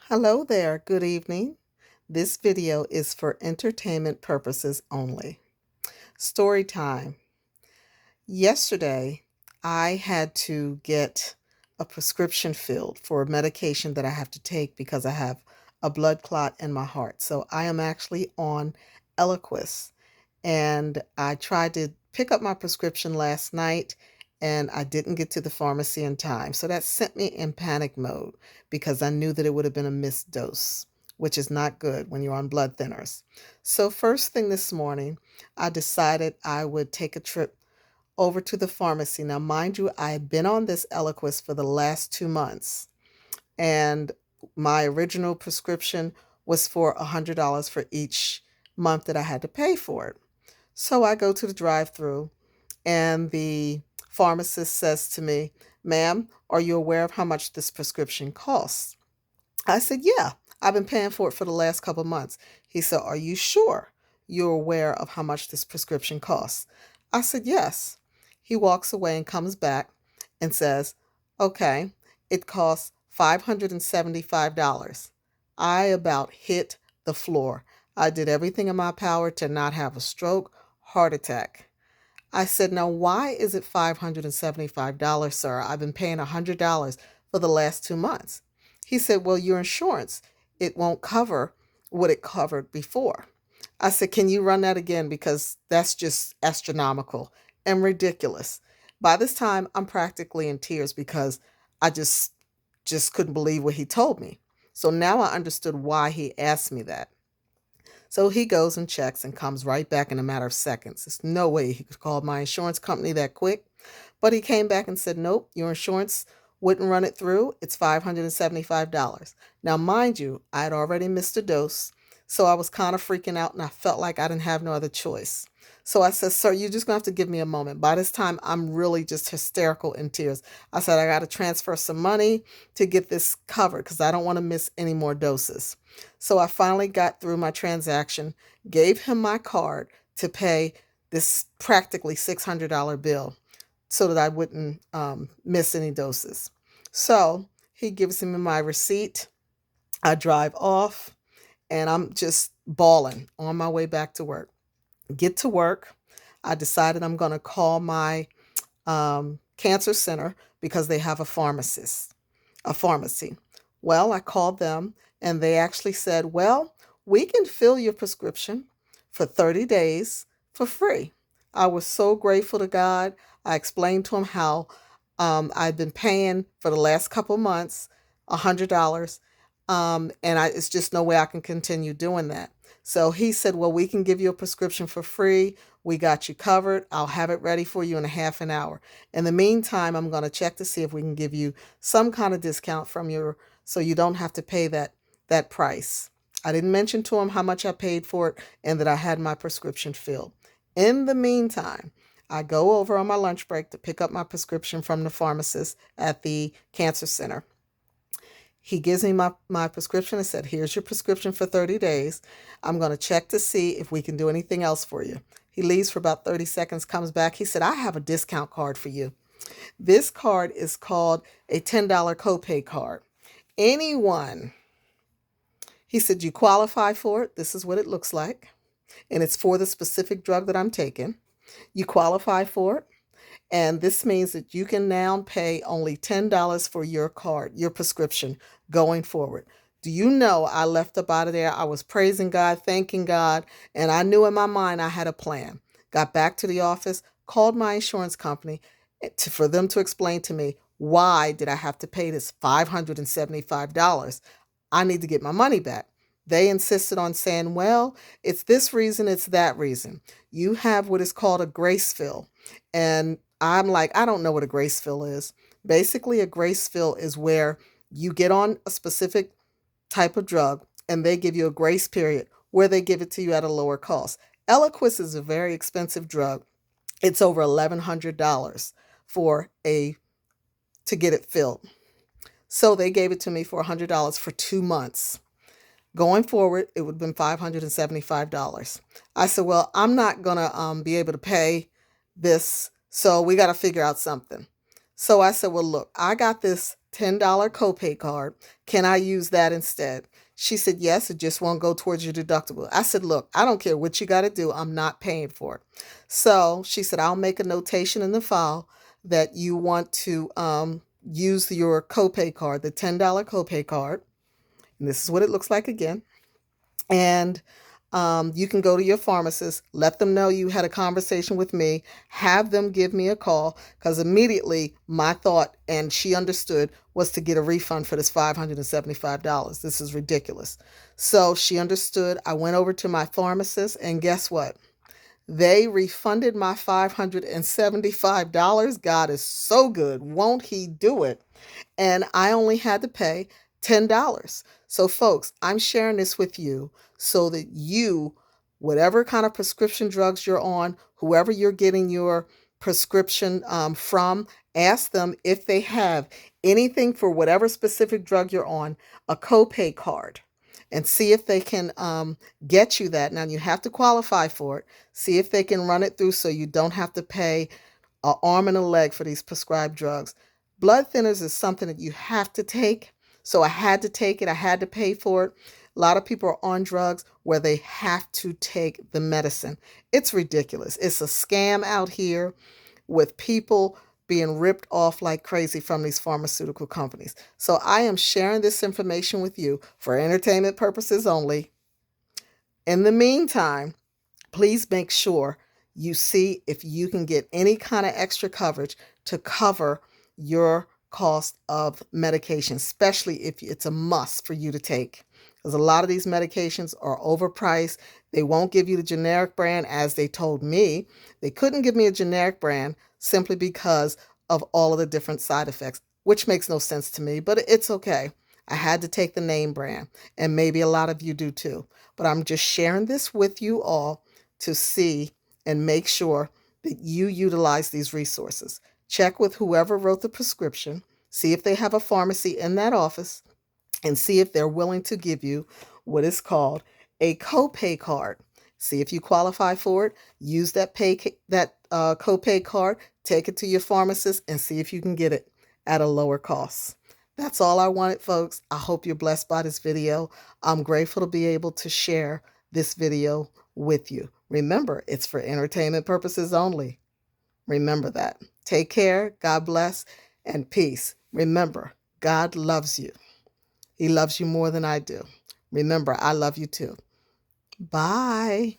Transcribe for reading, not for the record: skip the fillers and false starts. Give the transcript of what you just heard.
Hello there, good evening. This video is for entertainment purposes only. Story time. Yesterday, I had to get a prescription filled for a medication that I have to take because I have a blood clot in my heart. So I am actually on Eliquis, and I tried to pick up my prescription last night and I didn't get to the pharmacy in time. So that sent me in panic mode because I knew that it would have been a missed dose, which is not good when you're on blood thinners. So, first thing this morning, I decided I would take a trip over to the pharmacy. Now, mind you, I had been on this Eliquis for the last 2 months, and my original prescription was for $100 for each month that I had to pay for it. So I go to the drive-through and the pharmacist says to me, "Ma'am, are you aware of how much this prescription costs?" I said, "Yeah, I've been paying for it for the last couple of months." He said, "Are you sure you're aware of how much this prescription costs?" I said, "Yes." He walks away and comes back and says, "Okay, it costs $575." I about hit the floor. I did everything in my power to not have a stroke, heart attack. I said, "Now, why is it $575, sir? I've been paying $100 for the last 2 months." He said, "Well, your insurance, it won't cover what it covered before." I said, "Can you run that again? Because that's just astronomical and ridiculous." By this time, I'm practically in tears because I just couldn't believe what he told me. So now I understood why he asked me that. So he goes and checks and comes right back in a matter of seconds. There's no way he could call my insurance company that quick. But he came back and said, "Nope, your insurance wouldn't run it through. It's $575." Now, mind you, I had already missed a dose. So I was kind of freaking out and I felt like I didn't have no other choice. So I said, "Sir, you're just going to have to give me a moment." By this time, I'm really just hysterical in tears. I said, "I got to transfer some money to get this covered because I don't want to miss any more doses." So I finally got through my transaction, gave him my card to pay this practically $600 bill so that I wouldn't miss any doses. So he gives me my receipt. I drive off and I'm just bawling on my way back to work. Get to work. I decided I'm going to call my cancer center because they have a pharmacy. Well, I called them and they actually said, "Well, we can fill your prescription for 30 days for free." I was so grateful to God. I explained to him how I'd been paying for the last couple months $100, and it's just no way I can continue doing that. So he said, "Well, we can give you a prescription for free. We got you covered. I'll have it ready for you in a half an hour. In the meantime, I'm going to check to see if we can give you some kind of discount from your so you don't have to pay that price." I didn't mention to him how much I paid for it and that I had my prescription filled. In the meantime, I go over on my lunch break to pick up my prescription from the pharmacist at the cancer center. He gives me my prescription and said, "Here's your prescription for 30 days. I'm going to check to see if we can do anything else for you." He leaves for about 30 seconds, comes back. He said, "I have a discount card for you. This card is called a $10 copay card. Anyone," he said, "you qualify for it. This is what it looks like. And it's for the specific drug that I'm taking. You qualify for it. And this means that you can now pay only $10 for your card, your prescription going forward." Do you know I left up out of there? I was praising God, thanking God, and I knew in my mind I had a plan. Got back to the office, called my insurance company for them to explain to me why did I have to pay this $575. I need to get my money back. They insisted on saying, "Well, it's this reason, it's that reason. You have what is called a grace fill." And I'm like, "I don't know what a grace fill is." Basically, a grace fill is where you get on a specific type of drug and they give you a grace period where they give it to you at a lower cost. Eliquis is a very expensive drug. It's over $1,100 for a to get it filled. So they gave it to me for $100 for 2 months. Going forward, it would have been $575. I said, "Well, I'm not going to be able to pay this, so we got to figure out something." So I said, well, look, I got this $10 copay card. Can I use that instead? She said, yes, it just won't go towards your deductible. I said, look, I don't care what you got to do. I'm not paying for it. So she said, I'll make a notation in the file that you want to use your copay card, the $10 copay card. And this is what it looks like again. And you can go to your pharmacist, let them know you had a conversation with me, have them give me a call, because immediately my thought, and she understood, was to get a refund for this $575. This is ridiculous. So she understood. I went over to my pharmacist, and guess what? They refunded my $575. God is so good. Won't he do it? And I only had to pay $10. So, folks, I'm sharing this with you so that you, whatever kind of prescription drugs you're on, whoever you're getting your prescription from, ask them if they have anything for whatever specific drug you're on, a copay card, and see if they can get you that. Now, you have to qualify for it. See if they can run it through so you don't have to pay an arm and a leg for these prescribed drugs. Blood thinners is something that you have to take. So I had to take it. I had to pay for it. A lot of people are on drugs where they have to take the medicine. It's ridiculous. It's a scam out here with people being ripped off like crazy from these pharmaceutical companies. So I am sharing this information with you for entertainment purposes only. In the meantime, please make sure you see if you can get any kind of extra coverage to cover your cost of medication, especially if it's a must for you to take. Because a lot of these medications are overpriced. They won't give you the generic brand, as they told me. They couldn't give me a generic brand simply because of all of the different side effects, which makes no sense to me, but it's okay. I had to take the name brand, and maybe a lot of you do too. But I'm just sharing this with you all to see and make sure that you utilize these resources. Check with whoever wrote the prescription, see if they have a pharmacy in that office, and see if they're willing to give you what is called a copay card. See if you qualify for it. Use that copay card, take it to your pharmacist, and see if you can get it at a lower cost. That's all I wanted, folks. I hope you're blessed by this video. I'm grateful to be able to share this video with you. Remember, it's for entertainment purposes only. Remember that. Take care. God bless and peace. Remember, God loves you. He loves you more than I do. Remember, I love you too. Bye.